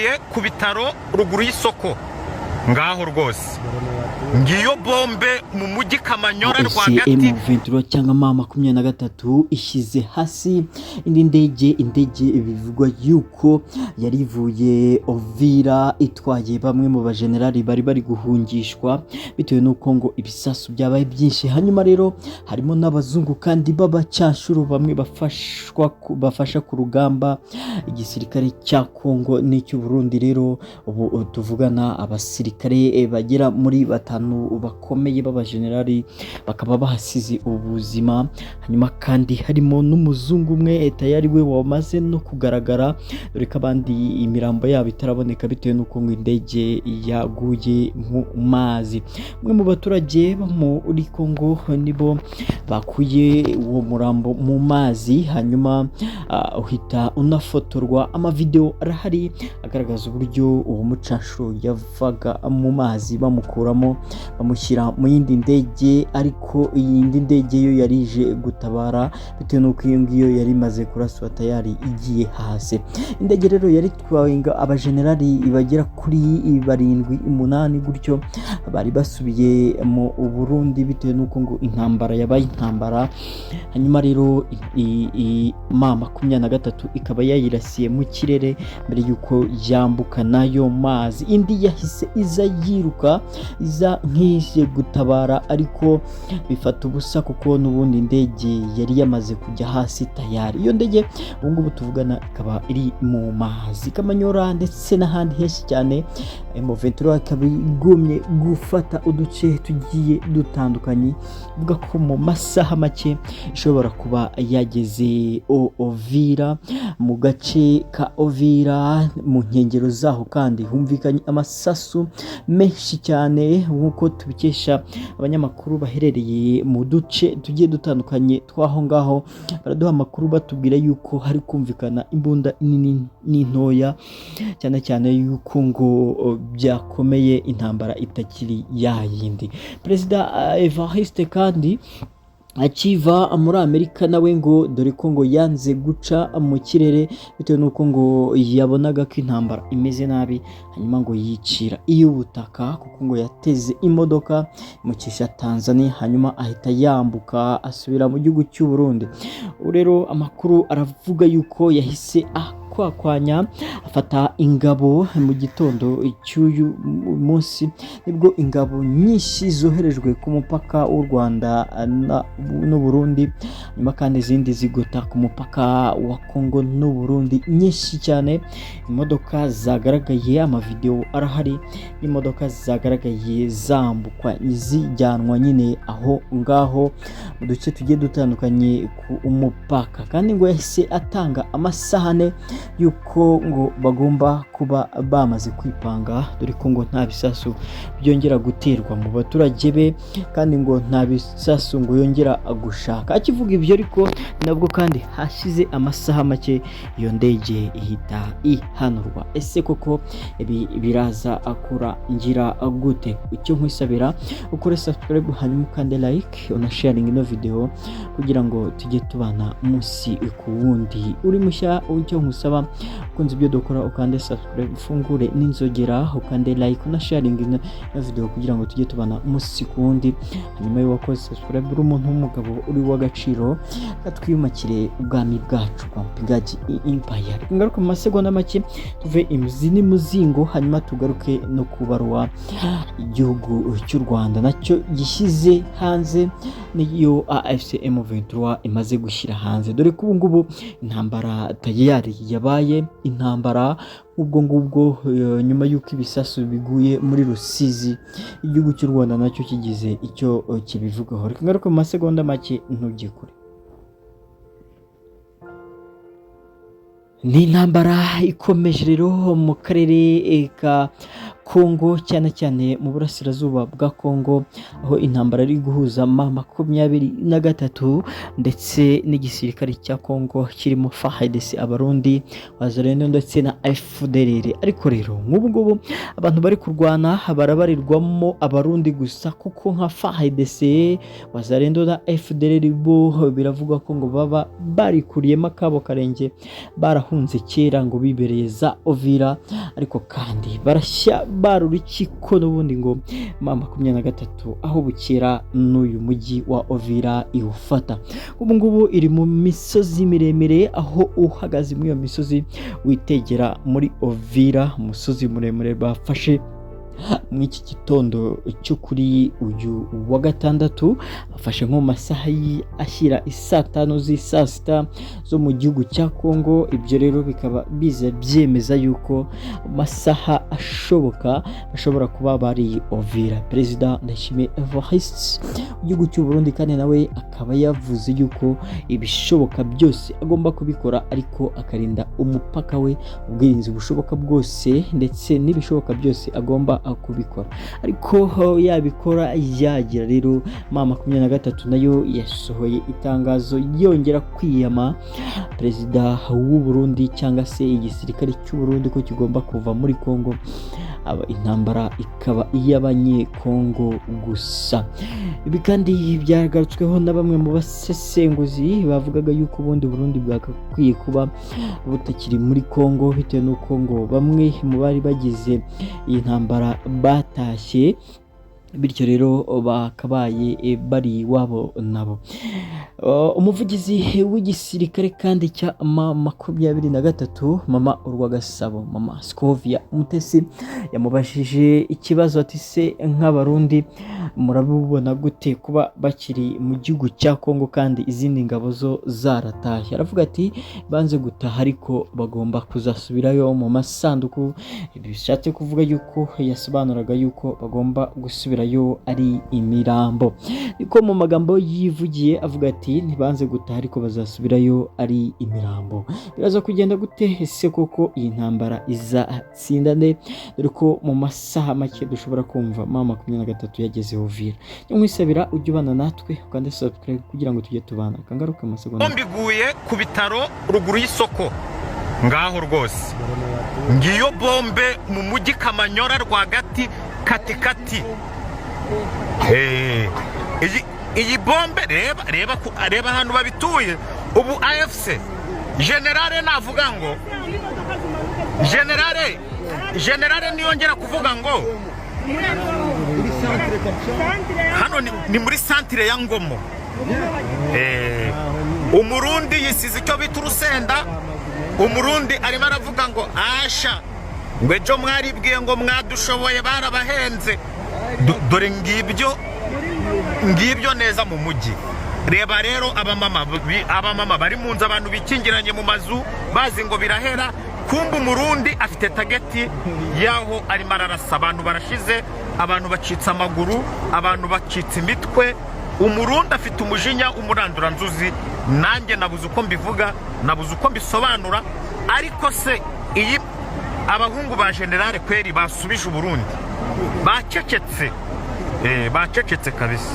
yaguye ku bitaro ruguru y'isoko ngaho rwose. Ngiyo bombe mu mujyi Kamanyora rwagati. M23 cyangwa M23 ishyize hasi indi indege bivugwa yuko yari ivuye Uvira itwaye bamwe mu bajenerali bari guhungishwa bitewe nuko ngo ibisasu byabaye byinshi. Hanyuma rero harimo n'abazungu kandi b'abacanshuro bamwe bafasha ku rugamba igisirikare cya Kongo n'icy'u Burundi. Rero ubu tuvugana abasirikare bagera muri batanu bakomeye b'abajenerali bakaba bahasize ubuzima. Hanyuma kandi harimo n'umuzungu umwe tayari we wamaze no kugaragara, dore ko abandi imirambo yabo itaraboneka bitewe nuko ngo indege yaguye mu mazi. Umwe mu baturage bo muri Kongo nibo bakuye uwo murambo mu mazi, hanyuma uhita unafotorwa. Amavideo arahari agaragaza uburyo uwo mucanshuro yavaga mu mazi bamukuramo bamushyira mu yindi ndege, ariko iyindi ndege yo yarije gutabara bitewe nuko iyo ngiyo yari imaze kuraswa tayari igiye hasi. Indege rero yari twawe abajenerali bagera kuri 7-8 gutyo bari basubiye mu Burundi bitewe nuko ngo intambara yabaye intambara. Hanyuma rero M23 ikaba yayirasiye mu kirere mbere yuko yambuka nayo mazi. Indi yahise iza yiruka iza nkije gutabara, ariko bifata ubusa kuko n'ubundi indege yari yamaze kujya hasi tayari. Iyo ndege ubu ngubu tuvugana ikaba iri mu mazi Kamanyora ndetse n'ahandi henshi cyane. M23 ikaba igumye gufata uduce tugiye dutandukanye, vuga ko mu masaha make ishobora kuba yageze Uvira, mu gace ka Uvira mu nkengero zaho kandi humvikanye amasasu menshi cyane nk'uko tubikesha abanyamakuru baherereye mu duce tugiye dutandukanye twaho ngaho. Baraduha amakuru batubwira yuko hari kumvikana imbunda nini n'intoya, cyane cyane yuko ngo byakomeye intambara itakiri yayindi. Perezida Evariste kandi akiva muri Amerika nawe ngo dore ko ngo yanze guca mu kirere bitewe nuko ngo yabonaga ko intambara imeze nabi, hanyuma ngo yicira iy'ubutaka kuko ngo yateze imodoka imukisha Tanzania, hanyuma ahita yambuka asubira mu gihugu cy'u Burundi. Rero amakuru aravuga yuko yahise kwakwanya afata ingabo mu gitondo cy'uyu munsi, nibwo ingabo nyinshi zoherejwe ku mupaka w'u Rwanda n'u Burundi, nyuma kandi izindi zigota ku mupaka wa Kongo n'u Burundi nyinshi cyane. Imodoka zagaragaye, amavideo arahari y'imodoka zagaragaye zambukwa zijyanwa nyine aho ngaho mu duce tugiye dutandukanye ku mupaka, kandi ngo yahise atanga amasahane yuko ngo bagomba kuba bamaze kwipanga, dore ko ngo nta bisasu byongera guterwa mu baturage be, kandi ngo nta bisasu ngo yongera gushaka. Akivuga ibyo ariko nabwo kandi hashize amasaha make iyo ndege ihita ihanurwa. Ese koko ibi biraza akura ngira gute? Icyo nkwisabira ukore subscribe hanyuma ukande like unasharing ino video kugira ngo tujye tubana umunsi ku wundi. Uri mushya icyo nkusaba ukunze ibyo dukora ukande subscribe, ufungure n'inzogera, ukande like unasharing ino video kugira ngo tujye tubana umunsi ku wundi. Hanyuma yo wakoze subscribe uri umuntu w'umugabo uri w'agaciro, katwiyumakire ubwami bwacu kwa Mpigaji Empire. Ngaruka mu masegonda make tuve imizi n'umuzingo, hanyuma tugaruke no kubarwa igihugu cy'u Rwanda nacyo gishyize hanze niyo AFC M23 imaze gushyira hanze, dore ko ubu ngubu intambara tayari yabaye intambara ubwo ngubwo nyuma yuko ibisasu biguye muri Rusizi, igihugu cy'u Rwanda nacyo kigize icyo kibivugaho. Reka ngaruka mu masegonda make ntujye kure. Ni intambara ikomeje rero mu karere ka Kongo, cyane cyane mu burasirazuba bwa Kongo, aho intambara iri guhuza M23 ndetse n'igisirikare cya Kongo kirimo FARDC, abarundi, Wazalendo ndetse na FDLR. Ariko rero nk'ubu ngubu abantu bari kurwana barabarirwamo abarundi gusa, kuko nka FARDC, Wazalendo na FDLR bo biravuga ko ngo baba barikuriyemo akabo karenge, barahunze kera ngo bibereye za Uvira, ariko kandi barashya barurikiko n'ubundi ngo M23 aho bukera n'uyu mujyi wa Uvira iwufata. Ubu ngubu iri mu misozi miremire, aho uhagaze muri iyo misozi witegera muri Uvira, umusozi muremure bafashe muri iki gitondo cyo kuri uyu wa gatandatu, afashe nko masaha ashyira isaa 5 z'isa sita zo mu gihugu cya Kongo. Ibyo rero bikaba biza byemeza yuko masaha ashoboka bashobora kuba bari Uvira. Perezida Ndayishimiye Evariste w'igihugu cy'u Burundi kandi nawe akaba yavuze yuko ibishoboka byose agomba kubikora, ariko akarinda umupaka we ubwirinzi bushoboka bwose, ndetse n'ibishoboka byose agomba kubikora. Ariko yabikora yagira rero M23 nayo yasohoye itangazo yongera kwiyama perezida w'u Burundi cyangwa se igisirikare cy'u Burundi ko kigomba kuva muri Kongo, intambara ikaba iy'abanyekongo gusa. Ibi kandi byagarutsweho na bamwe mu basesenguzi bavugaga yuko ubundi Burundi bwakwiye kuba butakiri muri Kongo, bitewe n'uko ngo bamwe mu bari bagize iyi ntambara batashye, bityo rero bakabaye bari iwabo nabo. Umuvugizi w'igisirikare kandi cya M23 Mama Urwagasabo, Mama Scovia Mutesi, yamubajije ikibazo ati se nk'abarundi murabubona gute kuba bakiri mu gihugu cya Kongo kandi izindi ngabo zo zaratashye? Aravuga ati banze gutaha ariko bagomba kuzasubirayo mu masanduku. Bishatse kuvuga yuko yasobanuraga yuko bagomba gusubirayo ari imirambo. Niko mu magambo yivugiye avuga ati ntibanze gutaha ariko bazasubirayo ari imirambo. Biraza kugenda gute ese koko iyi ntambara izatsinda nde? Dore ko mu masaha make dushobora kumva M23 yageze Uvira. Nyamwisabira ujye ubana natwe ukande subscribe kugira ngo tujye tubana kangaruka amasegonda. Mbiguye ku bitaro ruguru y'isoko ngaho rwose, ngiyo bombe mu mujyi Kamanyora rwagati katikati. Iyi bombe reba ahantu babituye. Ubu AFC generale navuga ngo generale niyongera kuvuga ngo hano ni muri centre ya Ngomo. Umurundi yisize icyo bita urusenda. Umurundi arimo aravuga ngo asha ngo ejo mwaribwiye ngo mwadushoboye barabahenze. Dore ngibyo neza mu mujyi. Reba rero abamama bari mu nzu, abantu bikingiranye mu mazu bazi ngo birahera. Kumba umurundi afite tageti yaho arimo ararasa. Abantu barashize, abantu bacitse amaguru, abantu bacitse imitwe. Umurundi afite umujinya umurandura nzuzi. Nanjye nabuze uko mbivuga, nabuze uko mbisobanura. Ariko se iyi abahungu ba generale kweri basubije Uburundi bacecetse, bacecetse kabisa.